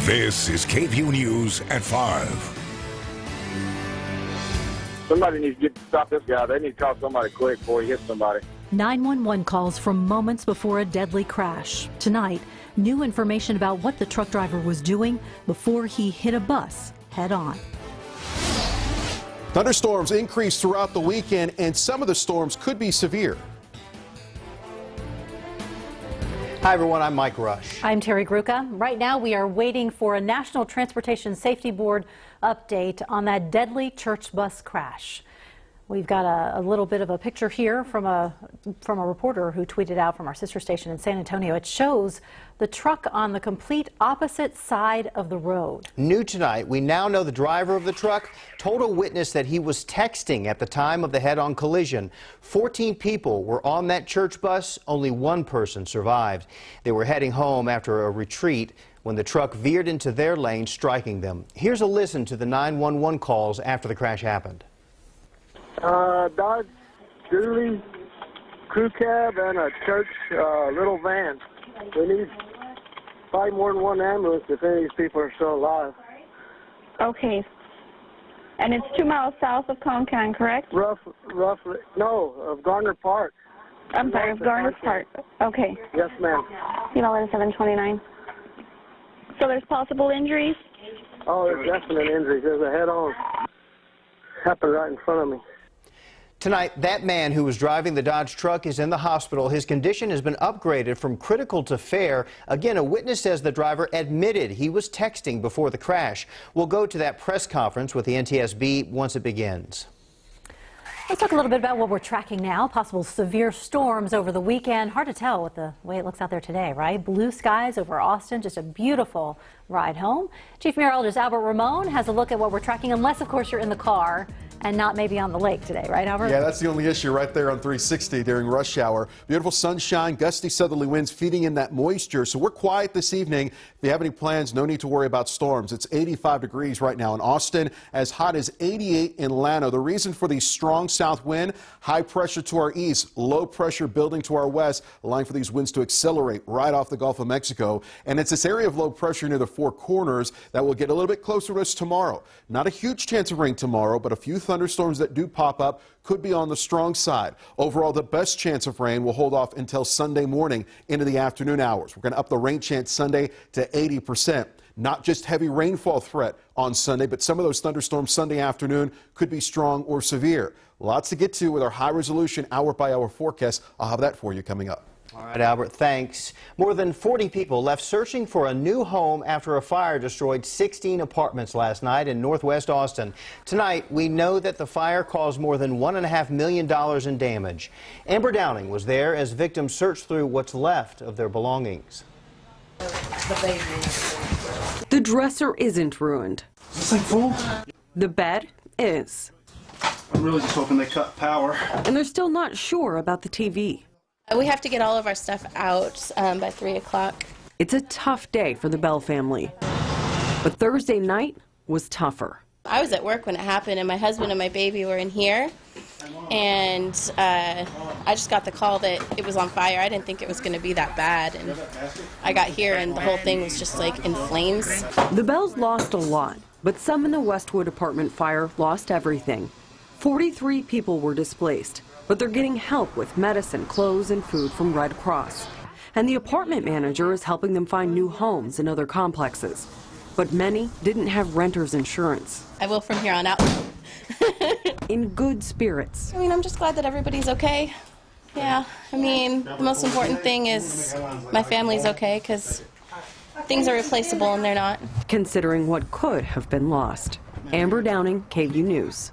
This is KVUE News at 5. Somebody needs to stop this guy. They need to call somebody quick before he hits somebody. 911 calls from moments before a deadly crash. Tonight, new information about what the truck driver was doing before he hit a bus head-on. Thunderstorms increased throughout the weekend, and some of the storms could be severe. Hi everyone, I'm Mike Rush. I'm Terry Gruca. Right now we are waiting for a National Transportation Safety Board update on that deadly church bus crash. We've got a little bit of a picture here from a reporter who tweeted out from our sister station in San Antonio. It shows the truck on the complete opposite side of the road. New tonight, we now know the driver of the truck told a witness that he was texting at the time of the head-on collision. 14 people were on that church bus. Only one person survived. They were heading home after a retreat when the truck veered into their lane, striking them. Here's a listen to the 911 calls after the crash happened. Dodge, Dually, crew cab, and a church little van. We need probably more than one ambulance if any of these people are still alive. Okay. And it's 2 miles south of Concan, correct? Roughly, no, of Garner Park. I'm sorry, of Garner Park. Okay. Yes, ma'am. You know, 729. So there's possible injuries? Oh, there's definite injuries. There's a head-on. Happened right in front of me. Tonight, that man who was driving the Dodge truck is in the hospital. His condition has been upgraded from critical to fair. Again, a witness says the driver admitted he was texting before the crash. We'll go to that press conference with the NTSB once it begins. Let's talk a little bit about what we're tracking now. Possible severe storms over the weekend. Hard to tell with the way it looks out there today, right? Blue skies over Austin. Just a beautiful ride home. Chief Meteorologist Albert Ramon has a look at what we're tracking, unless, of course, you're in the car and not maybe on the lake today, right, Albert? Yeah, that's the only issue right there on 360 during rush hour. Beautiful sunshine, gusty southerly winds feeding in that moisture. So we're quiet this evening. If you have any plans, no need to worry about storms. It's 85 degrees right now in Austin, as hot as 88 in Llano. The reason for the strong south wind, high pressure to our east, low pressure building to our west, allowing for these winds to accelerate right off the Gulf of Mexico. And it's this area of low pressure near the Four Corners that will get a little bit closer to us tomorrow. Not a huge chance of rain tomorrow, but a few thunderstorms that do pop up could be on the strong side. Overall, the best chance of rain will hold off until Sunday morning into the afternoon hours. We're going to up the rain chance Sunday to 80%. Not just heavy rainfall threat on Sunday, but some of those thunderstorms Sunday afternoon could be strong or severe. Lots to get to with our high-resolution hour-by-hour forecast. I'll have that for you coming up. All right, Albert, thanks. More than 40 people left searching for a new home after a fire destroyed 16 apartments last night in northwest Austin. Tonight, we know that the fire caused more than $1.5 million in damage. Amber Downing was there as victims searched through what's left of their belongings. The dresser isn't ruined. Is this thing full? The bed is. I'm really just hoping they cut power. And they're still not sure about the TV. We have to get all of our stuff out by 3 o'clock. It's a tough day for the Bell family. But Thursday night was tougher. I was at work when it happened, and my husband and my baby were in here. And I just got the call that it was on fire. I didn't think it was going to be that bad. And I got here, and the whole thing was just like in flames. The Bells lost a lot, but some in the Westwood apartment fire lost everything. 43 people were displaced, but they're getting help with medicine, clothes, and food from Red Cross. And the apartment manager is helping them find new homes in other complexes. But many didn't have renter's insurance. I will from here on out. In good spirits. I mean, I'm just glad that everybody's okay. Yeah, I mean, the most important thing is my family's okay, because things are replaceable and they're not. Considering what could have been lost. Amber Downing, KVUE News.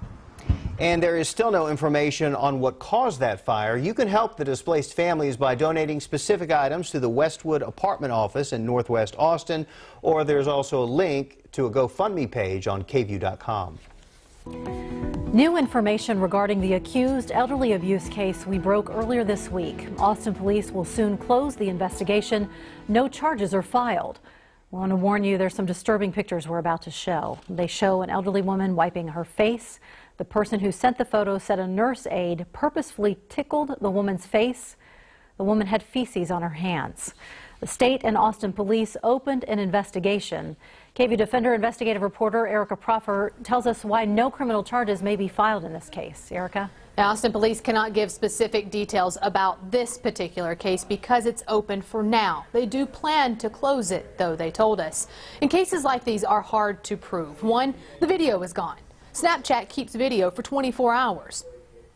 And there is still no information on what caused that fire. You can help the displaced families by donating specific items to the Westwood apartment office in northwest Austin, or there's also a link to a GoFundMe page on KVUE.com. New information regarding the accused elderly abuse case we broke earlier this week. Austin police will soon close the investigation. No charges are filed. We want to warn you, there's some disturbing pictures we're about to show. They show an elderly woman wiping her face. The person who sent the photo said a nurse aide purposefully tickled the woman's face. The woman had feces on her hands. The state and Austin police opened an investigation. KVUE Defender investigative reporter Erica Proffer tells us why no criminal charges may be filed in this case. Erica? Austin police cannot give specific details about this particular case because it's open for now. They do plan to close it, though, they told us. And cases like these are hard to prove. One, the video is gone. Snapchat keeps video for 24 hours.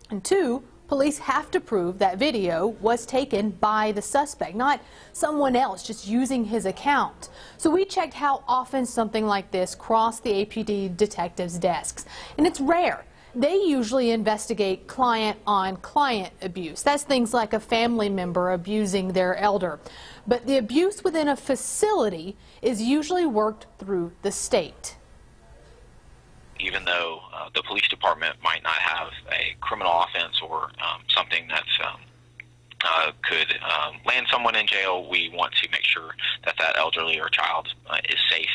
And two, police have to prove that video was taken by the suspect, not someone else just using his account. So we checked how often something like this crossed the APD detectives' desks. And it's rare. They usually investigate client-on-client abuse. That's things like a family member abusing their elder. But the abuse within a facility is usually worked through the state. Even though the police department might not have a criminal offense or something that's could land someone in jail, we want to make sure that that elderly or child is safe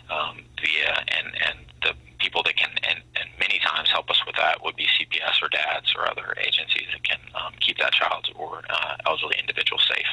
and the people that can and many times help us with that would be CPS or DADS or other agencies that can keep that child or elderly individual safe.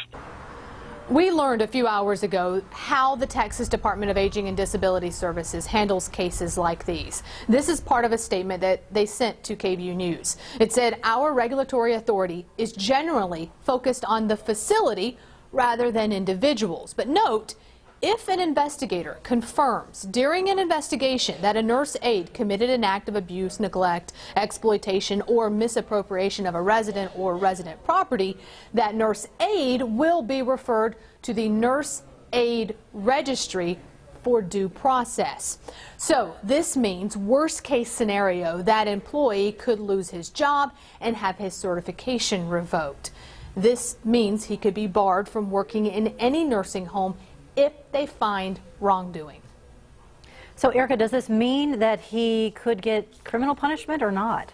We learned a few hours ago how the Texas Department of Aging and Disability Services handles cases like these. This is part of a statement that they sent to KVUE News. It said, our regulatory authority is generally focused on the facility rather than individuals. But note, if an investigator confirms during an investigation that a nurse aide committed an act of abuse, neglect, exploitation, or misappropriation of a resident or resident property, that nurse aide will be referred to the nurse aide registry for due process. So this means worst case scenario, that employee could lose his job and have his certification revoked. This means he could be barred from working in any nursing home if they find wrongdoing. So, Erica, does this mean that he could get criminal punishment or not?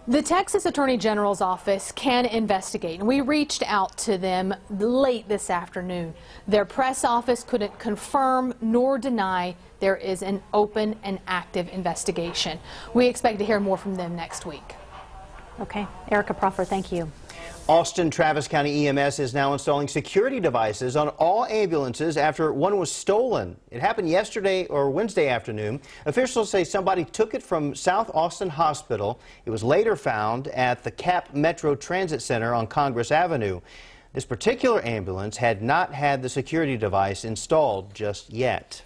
The Texas Attorney General's office can investigate, and we reached out to them late this afternoon. Their press office couldn't confirm nor deny there is an open and active investigation. We expect to hear more from them next week. Okay. Erica Proffer, thank you. Austin Travis County EMS is now installing security devices on all ambulances after one was stolen. It happened yesterday or Wednesday afternoon. Officials say somebody took it from South Austin Hospital. It was later found at the CAP Metro Transit Center on Congress Avenue. This particular ambulance had not had the security device installed just yet.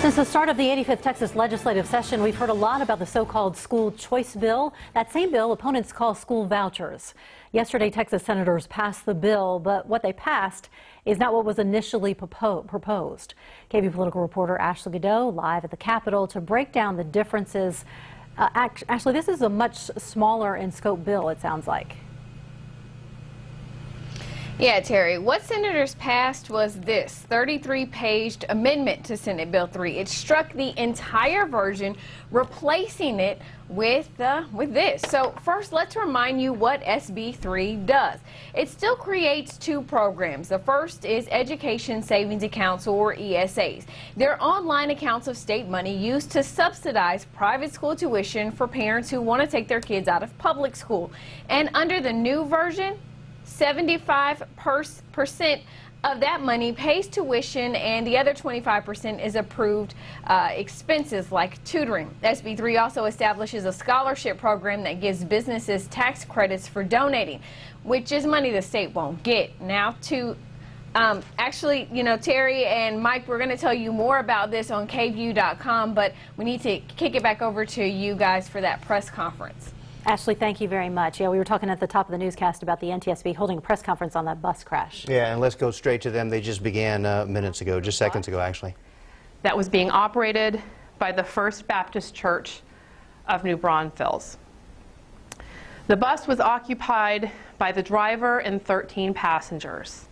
Since the start of the 85th Texas legislative session, we've heard a lot about the so-called school choice bill. That same bill opponents call school vouchers. Yesterday, Texas senators passed the bill, but what they passed is not what was initially proposed. KVUE political reporter Ashley Godot live at the Capitol to break down the differences. Ashley, this is a much smaller in scope bill, it sounds like. Yeah, Terry, what senators passed was this 33-page amendment to Senate Bill 3. It struck the entire version, replacing it with this. So first, let's remind you what SB 3 does. It still creates two programs. The first is Education Savings Accounts, or ESAs. They're online accounts of state money used to subsidize private school tuition for parents who want to take their kids out of public school. And under the new version, 75% of that money pays tuition, and the other 25% is approved expenses like tutoring. SB 3 also establishes a scholarship program that gives businesses tax credits for donating, which is money the state won't get. Now to actually, you know, Terry and Mike, we're going to tell you more about this on KVUE.com, but we need to kick it back over to you guys for that press conference. Ashley, thank you very much. Yeah, we were talking at the top of the newscast about the NTSB holding a press conference on that bus crash. Yeah, and let's go straight to them. They just began minutes ago, just seconds ago, actually. That was being operated by the First Baptist Church of New Braunfels. The bus was occupied by the driver and 13 passengers.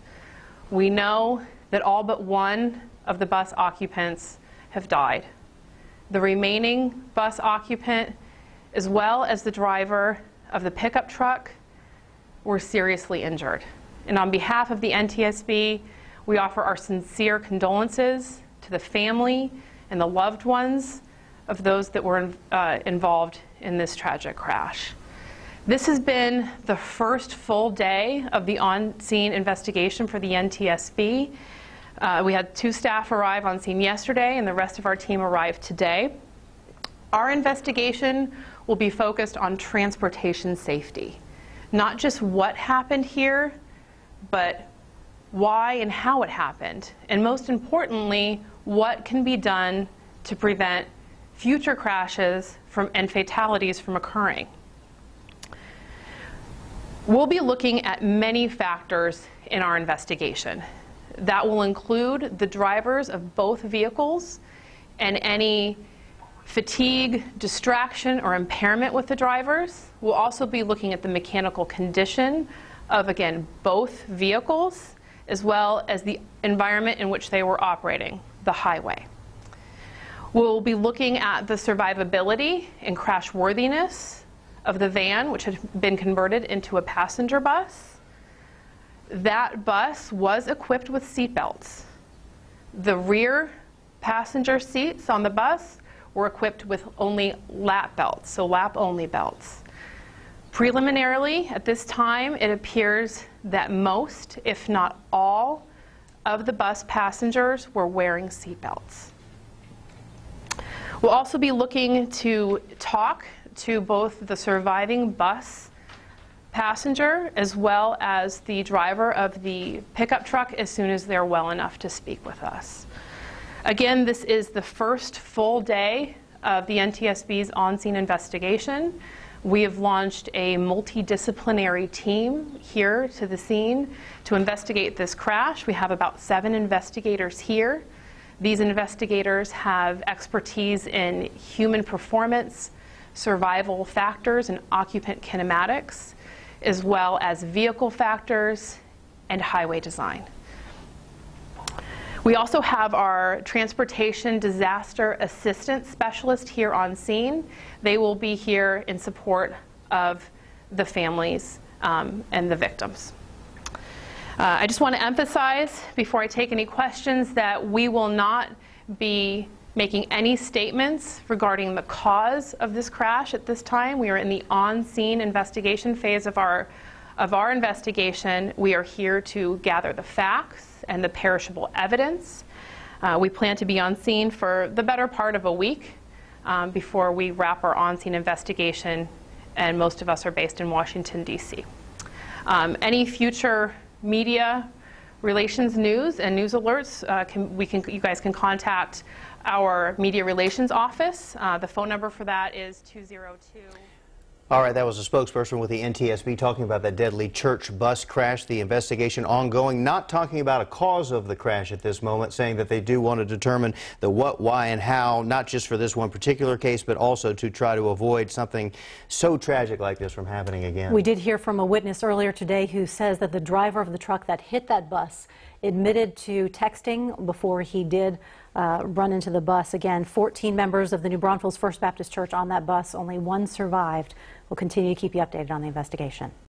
We know that all but one of the bus occupants have died. The remaining bus occupant, as well as the driver of the pickup truck, were seriously injured. And on behalf of the NTSB, we offer our sincere condolences to the family and the loved ones of those that were involved in this tragic crash. This has been the first full day of the on-scene investigation for the NTSB. We had 2 staff arrive on scene yesterday, and the rest of our team arrived today. Our investigation will be focused on transportation safety. Not just what happened here, but why and how it happened. And most importantly, what can be done to prevent future crashes and fatalities from occurring. We'll be looking at many factors in our investigation. That will include the drivers of both vehicles and any fatigue, distraction, or impairment with the drivers. We'll also be looking at the mechanical condition of, again, both vehicles, as well as the environment in which they were operating, the highway. We'll be looking at the survivability and crashworthiness of the van, which had been converted into a passenger bus. That bus was equipped with seat belts. The rear passenger seats on the bus were equipped with only lap belts, so lap-only belts. Preliminarily, at this time, it appears that most, if not all, of the bus passengers were wearing seat belts. We'll also be looking to talk to both the surviving bus passenger as well as the driver of the pickup truck as soon as they're well enough to speak with us. Again, this is the first full day of the NTSB's on-scene investigation. We have launched a multidisciplinary team here to the scene to investigate this crash. We have about 7 investigators here. These investigators have expertise in human performance, survival factors, and occupant kinematics, as well as vehicle factors and highway design. We also have our transportation disaster assistance specialist here on scene. They will be here in support of the families and the victims. I just want to emphasize, before I take any questions, that we will not be making any statements regarding the cause of this crash at this time. We are in the on-scene investigation phase of our investigation. We are here to gather the facts and the perishable evidence. We plan to be on scene for the better part of a week before we wrap our on-scene investigation, and most of us are based in Washington, D.C. Any future media relations news and news alerts, you guys can contact our media relations office. The phone number for that is 202. All right, that was a spokesperson with the NTSB talking about that deadly church bus crash, the investigation ongoing, not talking about a cause of the crash at this moment, saying that they do want to determine the what, why, and how, not just for this one particular case, but also to try to avoid something so tragic like this from happening again. We did hear from a witness earlier today who says that the driver of the truck that hit that bus admitted to texting before he did run into the bus. Again, 14 members of the New Braunfels First Baptist Church on that bus. Only 1 survived. We'll continue to keep you updated on the investigation.